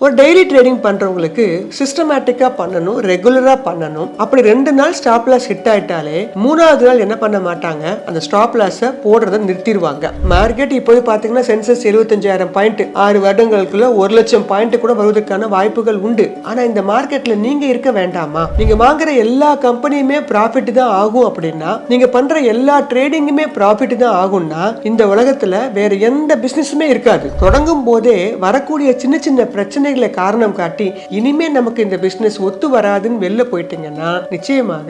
ஒரு daily trading பண்றவங்களுக்கு சிஸ்டமேட்டிக்கா பண்ணணும், ரெகுலரா பண்ணணும். அப்படி 2 நாள் ஸ்டாப் லாஸ் ஹிட் ஆயிட்டாலே 3வது நாள் என்ன பண்ண மாட்டாங்க, அந்த ஸ்டாப் லாஸை போடுறத நிறுத்திடுவாங்க. மார்க்கெட் இப்போது பாத்தீங்கன்னா சென்செக்ஸ் 75,000 பாயிண்ட் 6 வருடங்களுக்குள்ள 1,00,000 பாயிண்ட் கூட வருவதற்கான வாய்ப்புகள் உண்டு. ஆனா இந்த மார்க்கெட்ல நீங்க இருக்க வேண்டாமா? நீங்க வாங்குற எல்லா கம்பெனியுமே ப்ராஃபிட் தான் ஆகும் அப்படின்னா, நீங்க பண்ற எல்லா ட்ரேடிங்குமே ப்ராஃபிட் தான் ஆகும்னா, இந்த உலகத்துல வேற எந்த பிசினஸுமே இருக்காது. தொடங்கும் போதே வரக்கூடிய சின்ன சின்ன பிரச்சனை காரணம் காட்டி இனிமே நமக்கு இந்த பிசினஸ் ஒத்து வராதுன்னு வெளில போயிட்டீங்கன்னா நிச்சயமாக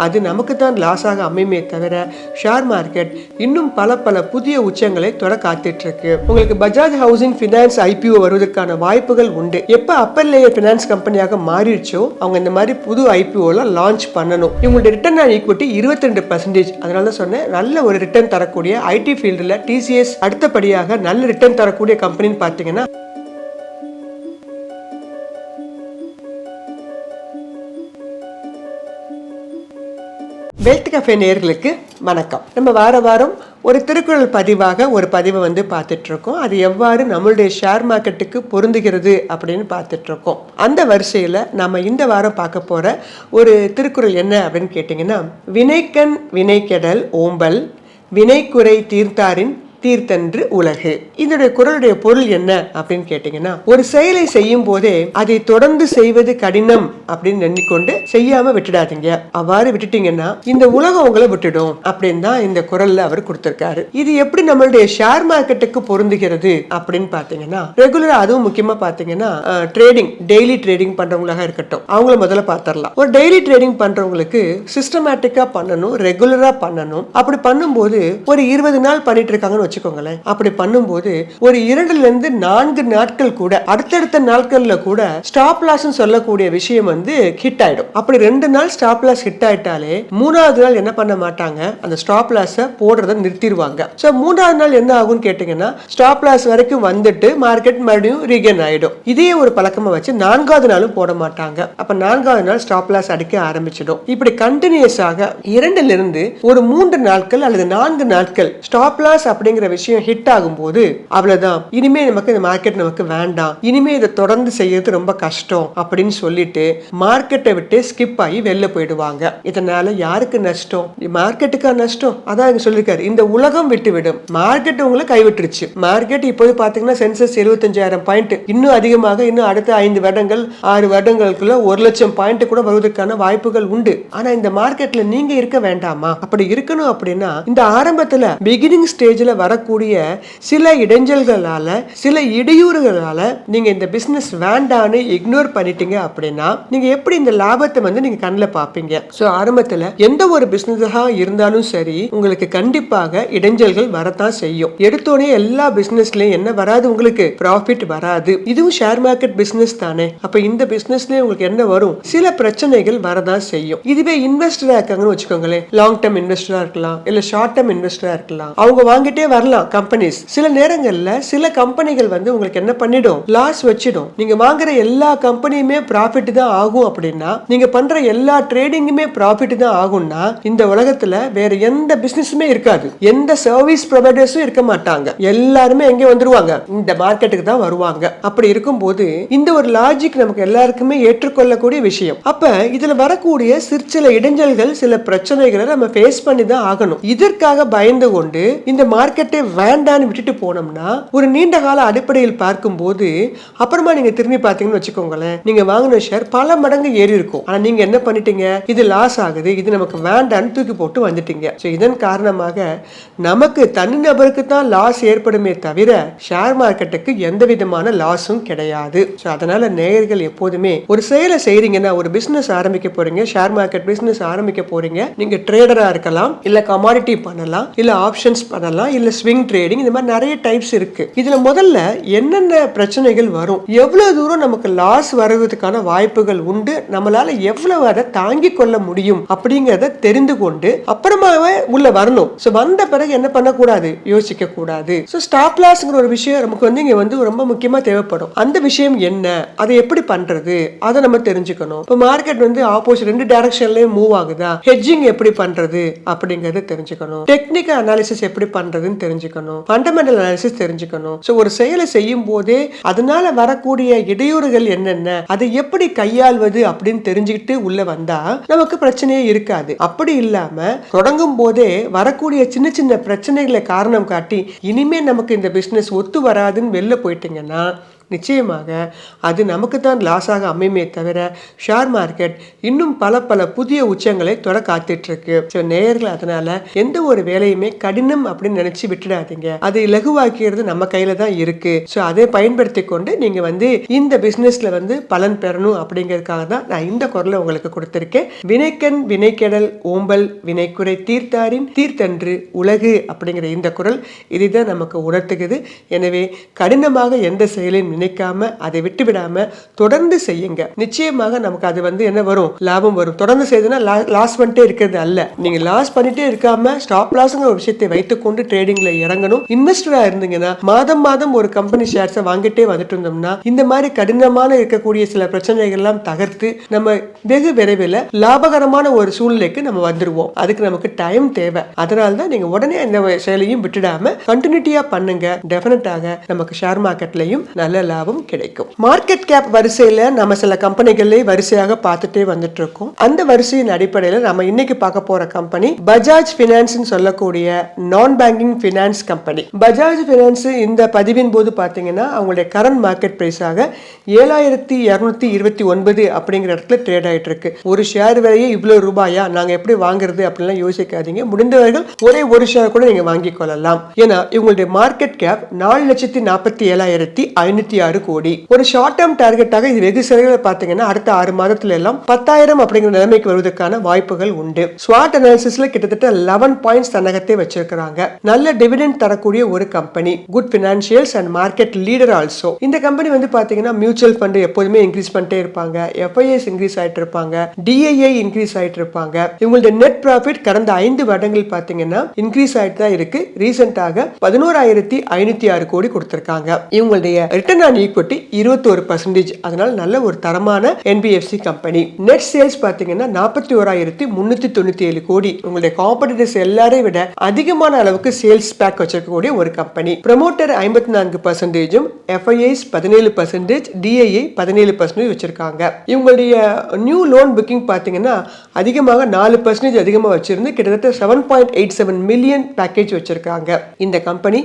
அது நமக்கு தான் லாஸ் ஆக அமையுமே தவிர ஷேர் மார்க்கெட் இன்னும் பல புதிய உச்சங்களை தொட காத்துட்டு இருக்கு. உங்களுக்கு பஜாஜ் ஹவுசிங் பினான்ஸ் ஐபிஓ வருவதற்கான வாய்ப்புகள் உண்டு. எப்ப அப்பர் லேயர் பினான்ஸ் கம்பெனியாக மாறிடுச்சோ அவங்க இந்த மாதிரி புது ஐபிஓல லான்ச் பண்ணணும். இவங்களுடைய ரிட்டர்ன் ஆன் ஈக்விட்டி 22%. அதனால தான் சொன்னேன், நல்ல ஒரு ரிட்டர்ன் தரக்கூடிய ஐடி ஃபீல்டுல டிசிஎஸ் அடுத்தபடியாக நல்ல ரிட்டர்ன் தரக்கூடிய கம்பெனின்னு பாத்தீங்கன்னா வெல்த் கஃபே நேயர்களுக்கு வணக்கம். நம்ம வாரம் ஒரு திருக்குறள் பதிவாக ஒரு பதிவை பார்த்துட்டு இருக்கோம். அது எவ்வாறு நம்மளுடைய ஷேர் மார்க்கெட்டுக்கு பொருந்துகிறது அப்படின்னு பார்த்துட்டு இருக்கோம். அந்த வரிசையில் நம்ம இந்த வாரம் பார்க்க போற ஒரு திருக்குறள் என்ன அப்படின்னு கேட்டிங்கன்னா, வினைக்கண் வினைக்கெடல் ஓம்பல் வினைக்குறை தீர்த்தாரின் தீர்த்தன்று உலகு. இதனுடைய குறளுடைய பொருள் என்ன அப்படின்னு கேட்டீங்கன்னா, ஒரு செயலை செய்யும் போதே அதை தொடர்ந்து செய்வது கடினம் அப்படின்னு எண்ணிக்கொண்டு செய்யாம விட்டுடாதீங்க. அவ்வாறு விட்டுட்டீங்கன்னா இந்த உலகம் உங்களை விட்டுடும் அப்படின்னு தான் இந்த குறள்ல அவர் கொடுத்திருக்காரு. இது எப்படி நம்மளுடைய ஷேர் மார்க்கெட்டுக்கு பொருந்துகிறது அப்படின்னு பாத்தீங்கன்னா, ரெகுலரா அதுவும் முக்கியமா பாத்தீங்கன்னா ட்ரேடிங் டெய்லி ட்ரேடிங் பண்றவங்களாக இருக்கட்டும், அவங்கள முதல்ல பாத்திரலாம். ஒரு டெய்லி ட்ரேடிங் பண்றவங்களுக்கு சிஸ்டமேட்டிக்கா பண்ணணும், ரெகுலரா பண்ணணும். அப்படி பண்ணும்போது ஒரு 20 நாள் பண்ணிட்டு இருக்காங்கன்னு வச்சுக்கோங்களேன். அப்படி பண்ணும்போது ஒரு 2 to 4 நாட்கள் கூட அடுத்தடுத்த நாட்கள்ல கூட ஸ்டாப் லாஸ் சொல்லக்கூடிய விஷயம் ஹிட் ஆயிடும். அப்படி 2 நாள் ஸ்டாப் லாஸ் ஹிட் ஆயிட்டாலே 3வது நாள் என்ன பண்ண மாட்டாங்க, அந்த ஸ்டாப் லாஸை போடுறத நிறுத்திடுவாங்க. சோ 3வது நாள் என்ன ஆகும்னு கேட்டீங்கன்னா, ஸ்டாப் லாஸ் வரைக்கும் வந்துட்டு மார்க்கெட் மறுபடியும் ரீகெயின் ஆயிடும். இதே ஒரு பழக்கமா வச்சு 4வது நாளும் போட மாட்டாங்க. அப்ப 4வது நாள் ஸ்டாப் லாஸ் அடிக்க ஆரம்பிச்சிடும். இப்படி கண்டினியூஸாக 2 to 3 நாட்கள் அல்லது 4 நாட்கள் ஸ்டாப் லாஸ் அப்படிங்கிற விஷயம் ஹிட் ஆகும்போது அவ்வளவுதான், இனிமே நமக்கு இந்த மார்க்கெட் நமக்கு வேண்டாம், இனிமே இதை தொடர்ந்து செய்யறது ரொம்ப கஷ்டம் அப்படின்னு சொல்லிட்டு மார்க்கெட்டை விட்டு ஸ்கிப் ஆகி வெளில போயிடுவாங்க. இதனால யாருக்கு நஷ்டம்? மார்க்கெட்டுக்கா நஷ்டம்? அதான் இங்க சொல்லிருக்காரு, இந்த உலகம் விட்டு விடும். மார்க்கெட் உங்களை கைவிட்டுருச்சு. மார்க்கெட் இப்போது பாத்தீங்கன்னா சென்செக்ஸ் 75,000 பாயிண்ட் இன்னும் அதிகமாக இன்னும் அடுத்த 5 வருடங்கள் 6 வருடங்களுக்குள்ள 1,00,000 பாயிண்ட் கூட வருவதற்கான வாய்ப்புகள் உண்டு. ஆனா இந்த மார்க்கெட்ல நீங்க இருக்க வேண்டாமா? அப்படி இருக்கணும் அப்படின்னா இந்த ஆரம்பத்துல பிகினிங் ஸ்டேஜ்ல வரக்கூடிய சில இடைஞ்சல்களால சில இடையூறுகளால நீங்க இந்த பிசினஸ் வேண்டான்னு இக்னோர் பண்ணிட்டீங்க அப்படின்னா நீங்க எப்படி இந்த லாபத்தை நீங்க கண்ணில் பாப்பீங்க? சோ ஆரம்பத்துல எந்த ஒரு பிசினஸா இருந்தாலும் சரி உங்களுக்கு கண்டிப்பாக இடைஞ்சல்கள் வரத்தான் செய்யும். எடுத்தோடனே எல்லா பிசினஸ்லயும் என்ன வராது, உங்களுக்கு ப்ராஃபிட் வராது. இதுவும் ஷேர் மார்க்கெட் பிசினஸ் தானே. அப்ப இந்த பிசினஸ்ல உங்களுக்கு என்ன வரும், சில பிரச்சனைகள் வரதான் செய்யும். இதுவே இன்வெஸ்டரா இருக்காங்கன்னு வச்சுக்கோங்களேன், லாங் டர்ம் இன்வெஸ்டரா இருக்கலாம், இல்ல ஷார்ட் டர்ம் இன்வெஸ்டரா இருக்கலாம். அவங்க வாங்கிட்டே வரலாம் கம்பெனிஸ். சில நேரங்கள்ல சில கம்பெனிகள் உங்களுக்கு என்ன பண்ணிடும், லாஸ் வச்சிடும். நீங்க வாங்குற எல்லா கம்பெனியுமே ப்ராஃபிட் தான் ஆகும் அப்படின்னா, நீங்க பண்ற எல்லா ட்ரேடிங்குமே ப்ராஃபிட் தான் ஆகும்னா இந்த உலகத்துல வேற எந்த பிசினஸுமே இருக்காது, எந்த சர்வீஸ் ப்ரொவைடர்ஸும் இருக்க மாட்டாங்க. எல்லாருமே எங்க வந்துருவாங்க, இந்த மார்க்கெட்டுக்கு தான் வருவாங்க. அப்படி இருக்கும்போது இந்த ஒரு லாஜிக் நமக்கு எல்லாருக்குமே ஏற்றுக்கொள்ளக்கூடிய விஷயம். அப்ப இதுல வரக்கூடிய சில இடைஞ்சல்கள் சில பிரச்சனைகளை நம்ம ஃபேஸ் பண்ணி தான் ஆகணும். இதற்காக பயந்து கொண்டு இந்த மார்க்கெட்டை வேண்டான்னு விட்டுட்டு போனோம்னா ஒரு நீண்ட கால அடிப்படையில் பார்க்கும்போது அப்புறமா நீங்க திரும்பி பார்த்தீங்கன்னு வச்சுக்கோங்களேன், நீங்க வாங்கின ஷேர் பல மடங்கு ஏறி இருக்கும். ஆனா நீங்க என்ன பண்ணிட்டீங்க, இது லாஸ் ஆகுது, இது நமக்கு வேண்டான்னு தூக்கி போட்டு வந்துட்டீங்க. இதன் காரணமாக நமக்கு தனிநபருக்கு தான் லாஸ் ஏற்படுமே தவிர ஷேர் மார்க்கெட்டுக்கு எந்த விதமான லாஸும் கிடையாது. அதனால நேயர்கள் எப்போதுமே ஒரு செயலை செய்றீங்கன்னா, ஒரு பிசினஸ் ஆரம்பிக்க போறீங்க, ஷேர் மார்க்கெட் பிசினஸ் ஆரம்பிக்க போறீங்க, நீங்க ட்ரேடரா இருக்கலாம், இல்ல கமாடிட்டி பண்ணலாம், இல்ல ஆப்ஷன்ஸ் பண்ணலாம், இல்ல ஸ்விங் ட்ரேடிங், இந்த மாதிரி நிறைய டைப்ஸ் இருக்கு. இதுல முதல்ல என்னென்ன பிரச்சனைகள் வரும், எவ்வளவு தூரம் நமக்கு லாஸ் வருவதற்கான வாய்ப்புகள் உண்டு, நம்மளால எவ்வளவு அதை தாங்கிக் கொள்ள முடியும் அப்படிங்கறத தெரிந்து கொண்டு அப்புறமாவே உள்ள வரணும். வந்த பிறகு என்ன பண்ணக்கூடாது, யோசிக்க கூடாது. ஸ்டாப் லாஸ்ங்கிற ஒரு விஷயம் நமக்கு இங்க ரொம்ப முக்கியமா தேவைப்படும். அந்த விஷயம் என்ன, அதை எப்படி பண்றது, அதை நம்ம தெரிஞ்சுக்கணும். இப்போ மார்க்கெட் ஆப்போசிட் 2 டைரக்ஷன்லயும் மூவ் ஆகுதா, ஹெட்ஜிங் எப்படி பண்றது அப்படிங்கறத தெரிஞ்சுக்கணும். டெக்னிக்கல் அனாலிசிஸ் எப்படி பண்றதுன்னு தெரிஞ்சுக்கணும், ஃபண்டமெண்டல் அனாலிசிஸ் தெரிஞ்சுக்கணும். ஸோ ஒரு செயலை செய்யும் போதே அதனால வரக்கூடிய இடையூறுகள் என்னென்ன, அதை எப்படி கையாள்வது அப்படின்னு தெரிஞ்சுக்கிட்டு உள்ள வந்தா நமக்கு பிரச்சனையே இருக்காது. அப்படி இல்லாம தொடங்கும் போதே வரக்கூடிய சின்ன சின்ன பிரச்சனைகளை காரணம் காட்டி இனிமே நமக்கு இந்த பிசினஸ் ஒத்து வராதுன்னு வெளில போயிட்டீங்கன்னா நிச்சயமாக அது நமக்கு தான் லாஸாக அமையுமே தவிர ஷேர் மார்க்கெட் இன்னும் பல பல புதிய உச்சங்களை தொட காத்துட்டு இருக்கு. ஸோ நேயர்கள் அதனால எந்த ஒரு வேலையுமே கடினம் அப்படின்னு நினைச்சு விட்டுடாதீங்க. அதை இலகுவாக்கிறது நம்ம கையில தான் இருக்கு. ஸோ அதை பயன்படுத்தி கொண்டு நீங்க இந்த பிசினஸ்ல பலன் பெறணும் அப்படிங்கிறதுக்காக தான் நான் இந்த குரலை உங்களுக்கு கொடுத்திருக்கேன். வினைக்கண் வினைக்கெடல் ஓம்பல் வினைக்குறை தீர்த்தாரின் தீர்த்தன்று உலகு அப்படிங்கிற இந்த குரல் இதுதான் நமக்கு உணர்த்துகிறது. எனவே கடினமாக எந்த செயலையும் நினைக்காம அதை விட்டு விடாம தொடர்ந்து செய்யுங்க. நிச்சயமாக நமக்கு அது என்ன வரும், லாபம் வரும். தொடர்ந்து செய்தனா லாஸ் பண்ணிட்டே இருக்கிறது அல்ல. நீங்க லாஸ் பண்ணிட்டே இருக்காம ஸ்டாப் லாஸ்ங்கிற ஒரு விஷயத்தை வைத்துக்கொண்டு ட்ரேடிங்ல இறங்கணும். இன்வெஸ்டரா இருந்தீங்கன்னா மாதம் மாதம் ஒரு கம்பெனி ஷேர்ஸை வாங்கிட்டே வந்துட்டு இருந்தோம்னா இந்த மாதிரி கடினமான இருக்கக்கூடிய சில பிரச்சனைகள் எல்லாம் தகர்த்து நம்ம வெகு விரைவில் லாபகரமான ஒரு சூழ்நிலைக்கு நம்ம வந்துருவோம். அதுக்கு நமக்கு டைம் தேவை. அதனால தான் நீங்க உடனே இந்த செயலையும் விட்டுடாம கண்டினியூட்டியா பண்ணுங்க. டெஃபினட்டாக நமக்கு ஷேர் மார்க்கெட்லயும் நல்ல லாபம் கிடைக்கும். மார்க்கெட் கேப் வரிசையில நம்ம சில கம்பெனிகளை வரிசையாக பார்த்துட்டே வந்துட்டு இருக்கோம். அந்த வரிசையின் அடிப்படையில் நம்ம இன்னைக்கு பார்க்க போற கம்பெனி பஜாஜ் பினான்ஸ் சொல்லக்கூடிய நான் banking finance company. Bajaj finance இந்த பதிவின் போது பாத்தீங்கன்னா அவங்களுடைய கரண்ட் மார்க்கெட் பிரைஸாக 7229 அப்படிங்கிற இடத்துல ட்ரேட் ஆயிட்டு இருக்கு. ஒரு ஷேர் விலையே இவ்வளவு ரூபாயா, நாங்க எப்படி வாங்குறது அப்படிலாம் யோசிக்காதீங்க. முடிந்தவர்கள் ஒரே ஒரு ஷேர் கூட நீங்க வாங்கிக் கொள்ளலாம். ஏன்னா இவங்களுடைய மார்க்கெட் கேப் 4,47,506 கோடி. ஒரு ஷார்ட் டேர்ம் டார்கெட்டாக இது வெகு சிறையில் பாத்தீங்கன்னா அடுத்த 6 மாதத்துல எல்லாம் 10,000 அப்படிங்கிற நிலைமைக்கு வருவதற்கான வாய்ப்புகள் உண்டு. ஸ்வாட் அனாலிசிஸ்ல கிட்டத்தட்ட 11 பாயிண்ட்ஸ் தன்னகத்தை வச்சிருக்காங்க. நல்ல டிவிடெண்ட் தரக்கூடிய ஒரு company, good financials and market leader also. இந்த கம்பெனி பாத்தீங்கன்னா மியூச்சுவல் ஃபண்ட் எப்போதுமே இன்க்ரீஸ் பண்ணிட்டே இருப்பாங்க, எஃப்ஐஎஸ் இன்க்ரீஸ் ஆயிட்டு இருப்பாங்க, டிஐஐ இன்க்ரீஸ் ஆயிட்டு இருப்பாங்க. இவங்களுடைய நெட் ப்ராஃபிட் கடந்த 5 வருடங்கள் பாத்தீங்கன்னா இன்க்ரீஸ் ஆயிட்டு தான் இருக்கு. ரீசெண்டாக 11,506 கோடி கொடுத்திருக்காங்க. இவங்களுடைய ரிட்டர்ன் ஆன் ஈக்விட்டி 21%. அதனால நல்ல ஒரு தரமான என்பிஎஃப்சி கம்பெனி. நெட் சேல்ஸ் பாத்தீங்கன்னா 41,397 கோடி. உங்களுடைய காம்படிட்டர்ஸ் எல்லாரையும் விட அதிகமான அளவுக்கு சேல்ஸ் பேக் வச்சிருக்கக்கூடிய ஒரு கம்பெனி. ப்ரமோட்டர் 54%, எஃப்ஐஎஸ் 17%, டிஐஐ 17% வச்சிருக்காங்க. இவங்களுடைய நியூ லோன் புக்கிங் பாத்தீங்கன்னா அதிகமாக 4% அதிகமா வச்சிருந்து கிட்டத்தட்ட 7.87 மில்லியன் பேக்கேஜ் வச்சிருக்காங்க. இந்த கம்பெனி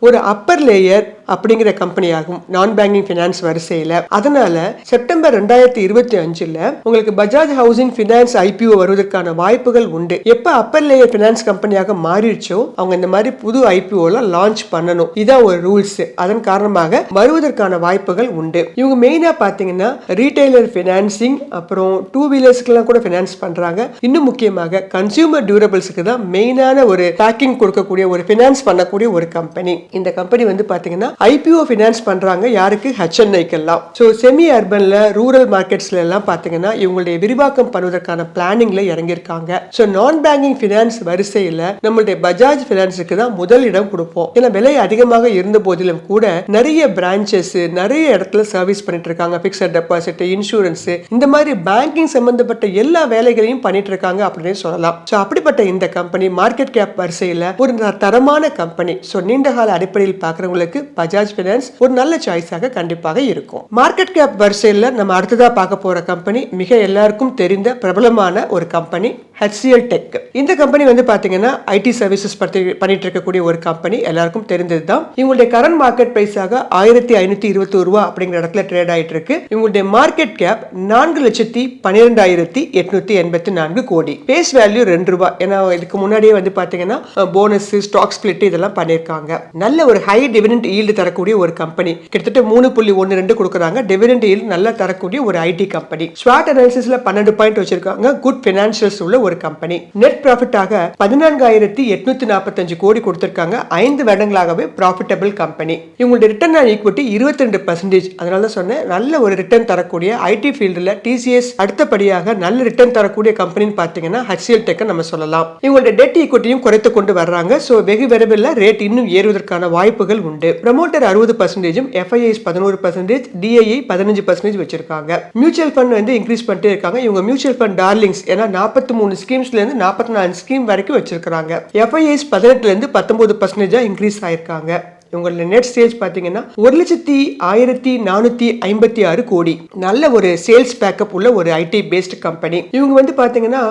ஒரு அப்பர் லேயர் அப்படிங்கிற கம்பெனி ஆகும் நான் பேங்கிங் பினான்ஸ் வரிசையில. அதனால செப்டம்பர் 2025 உங்களுக்கு பஜாஜ் ஹவுசிங் பினான்ஸ் ஐபிஓ வருவதற்கான வாய்ப்புகள் உண்டு. எப்ப அப்பர் லேயர் பினான்ஸ் கம்பெனியாக மாறிடுச்சோ அவங்க இந்த மாதிரி புது ஐபிஓ லான்ச் பண்ணணும். இதான் ஒரு ரூல்ஸ். அதன் காரணமாக வருவதற்கான வாய்ப்புகள் உண்டு. இவங்க மெயினா பாத்தீங்கன்னா ரீட்டைலர் பினான்சிங், அப்புறம் டூ வீலர்ஸ்க்கு எல்லாம் கூட பினான்ஸ் பண்றாங்க. இன்னும் முக்கியமாக கன்சியூமர் டியூரபிள்ஸ்க்கு தான் மெயினான ஒரு பேக்கிங் கொடுக்கக்கூடிய ஒரு பினான்ஸ் பண்ணக்கூடிய ஒரு கம்பெனி. இந்த கம்பெனி பாத்தீங்கன்னா ஐபிஓ பினான்ஸ் பண்றாங்க. யாருக்கு? ஹெச்என்ஐக்கெல்லாம். ஸோ செமி அர்பன்ல ரூரல் மார்க்கெட்ஸ்ல எல்லாம் பாத்தீங்கன்னா இவங்களுடைய விரிவாக்கம் பண்ணுவதற்கான பிளானிங்ல இறங்கியிருக்காங்க. ஸோ நான் பேங்கிங் பினான்ஸ் வரிசையில நம்மளுடைய பஜாஜ் பினான்ஸுக்கு தான் முதல் இடம் கொடுப்போம். ஏன்னா விலை அதிகமாக இருந்த போதிலும் கூட நிறைய பிரான்ச்சஸ் நிறைய இடத்துல சர்வீஸ் பண்ணிட்டு இருக்காங்க. பிக்ஸட் டெபாசிட், இன்சூரன்ஸ், இந்த மாதிரி பேங்கிங் சம்பந்தப்பட்ட எல்லா வேலைகளையும் பண்ணிட்டு இருக்காங்க அப்படின்னு சொல்லலாம். ஸோ அப்படிப்பட்ட இந்த கம்பெனி மார்க்கெட் கேப் வரிசையில ஒரு தரமான கம்பெனி. ஸோ நீண்ட கால அடிப்படையில் பார்க்கறவங்களுக்கு பஜாஜ் பினான்ஸ் ஒரு நல்ல சாய்ஸாக கண்டிப்பாக இருக்கும். மார்க்கெட் கேப் வரிசையில் நம்ம அடுத்ததா பார்க்க போற கம்பெனி மிக எல்லாருக்கும் தெரிந்த பிரபலமான ஒரு கம்பெனி HCL டெக். இந்த கம்பெனி பாத்தீங்கன்னா ஐடி சர்வீசஸ் பண்ணிட்டு இருக்கக்கூடிய ஒரு கம்பெனி, எல்லாருக்கும் தெரிந்ததுதான். இவங்களுடைய கரண்ட் மார்க்கெட் பிரைஸாக 1,521 ரூபாய் அப்படிங்கிற இடத்துல ட்ரேட் ஆயிட்டு இருக்கு. இவங்களுடைய மார்க்கெட் கேப் 4,12,884 கோடி. பேஸ் வேல்யூ 2 ரூபாய். ஏன்னா இதுக்கு முன்னாடியே பாத்தீங்கன்னா போனஸ், ஸ்டாக் ஸ்பிளிட் இதெல்லாம் பண்ணிருக்காங்க. நல்ல ஒரு ஹை டிவிடெண்ட் ஈல்டு தரக்கூடிய ஒரு கம்பெனி. கிட்டத்தட்ட 3.12 கொடுக்கறாங்க. டிவிடெண்ட் ஈல்டு நல்லா தரக்கூடிய ஒரு ஐடி கம்பெனி. ஸ்வாட் அனாலிசிஸ்ல 12 பாயிண்ட் வச்சிருக்காங்க. குட் பினான்சியல்ஸ் உள்ள ஒரு கம்பெனி. நெட் ப்ராஃபிட்டாக 14,845 கோடி கொடுத்திருக்காங்க. 5 வருடங்களாகவே ப்ராஃபிட்டபிள் கம்பெனி. இவங்களுடைய ரிட்டர்ன் ஆன் ஈக்விட்டி 22%. அதனால தான் சொன்னேன் நல்ல ஒரு ரிட்டர்ன் தரக்கூடிய ஐடி ஃபீல்டுல டிசிஎஸ் அடுத்தபடியாக நல்ல ரிட்டர்ன் தரக்கூடிய கம்பெனின்னு பாத்தீங்கன்னா HCL டெக் நம்ம சொல்லலாம். இவங்களுடைய டெட் ஈக்விட்டியும் குறைத்து கொண்டு வர்றாங்க. சோ வெகு விரைவில் ரேட் இன்னும் ஏறுவதற்கான வாய்ப்புகள் உண்டு. ப்ரமோட்டர் 60%, எஃப்ஐஎஸ் 11%, டிஐஐ 15% வச்சிருக்காங்க. மியூச்சுவல் ஃபண்ட் இன்க்ரீஸ் பண்ணிட்டே இருக்காங்க. இவங்க மியூச்சுவல் ஃபண்ட் டார்லிங்ஸ் ஏன்னா 43 ஸ்கீம்ஸ்லேருந்து 44 ஸ்கீம் வரைக்கும் வச்சிருக்கிறாங்க. FIIs 18% 19% இன்க்ரீஸ் ஆயிருக்காங்க. இவங்களோட நெட் சேல்ஸ் பார்த்தீங்கன்னா 1,1456 கோடி. நல்ல ஒரு சேல்ஸ் பேக்கப் உள்ள ஒரு ஐடி பேஸ்ட் கம்பெனி. இவங்க வந்து பார்த்தீங்கன்னா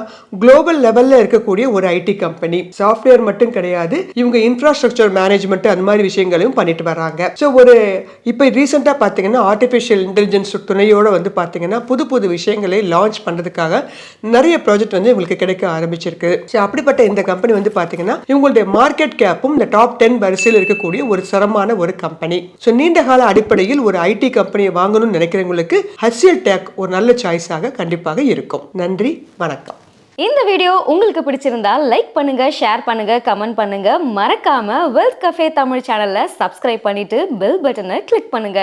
குளோபல் லெவல்ல இருக்கக்கூடிய ஒரு ஐடி கம்பெனி. சாஃப்ட்வேர் மட்டும் கிடையாது, இவங்க இன்ஃப்ராஸ்ட்ரக்சர் மேனேஜ்மெண்ட் அந்த மாதிரி விஷயங்களையும் பண்ணிட்டு வராங்க. ஸோ இப்போ ரீசெண்டாக பார்த்தீங்கன்னா ஆர்டிஃபிஷியல் இன்டெலிஜென்ஸ் துணையோட வந்து பார்த்தீங்கன்னா புது புது விஷயங்களை லான்ச் பண்ணுறதுக்காக நிறைய ப்ராஜெக்ட் வந்து இவங்களுக்கு கிடைக்க ஆரம்பிச்சிருக்கு. ஸோ அப்படிப்பட்ட இந்த கம்பெனி வந்து பார்த்தீங்கன்னா இவங்களுடைய மார்க்கெட் கேப்பும் இந்த டாப் 10 வரிசையில் இருக்கக்கூடிய ஒரு சரமான ஒரு கம்பெனி. ஸோ நீண்ட கால அடிப்படையில் ஒரு ஐடி கம்பெனியை வாங்கணும்னு நினைக்கிறவங்களுக்கு HCLTech ஒரு நல்ல சாய்ஸாக கண்டிப்பாக இருக்கும். நன்றி, வணக்கம். இந்த வீடியோ உங்களுக்கு பிடிச்சிருந்தா லைக் பண்ணுங்க, ஷேர் பண்ணுங்க, கமெண்ட் பண்ணுங்க. மறக்காம வெல்த் கஃபே தமிழ் சேனலை சப்ஸ்கிரைப் பண்ணிட்டு பெல் பட்டனை கிளிக் பண்ணுங்க.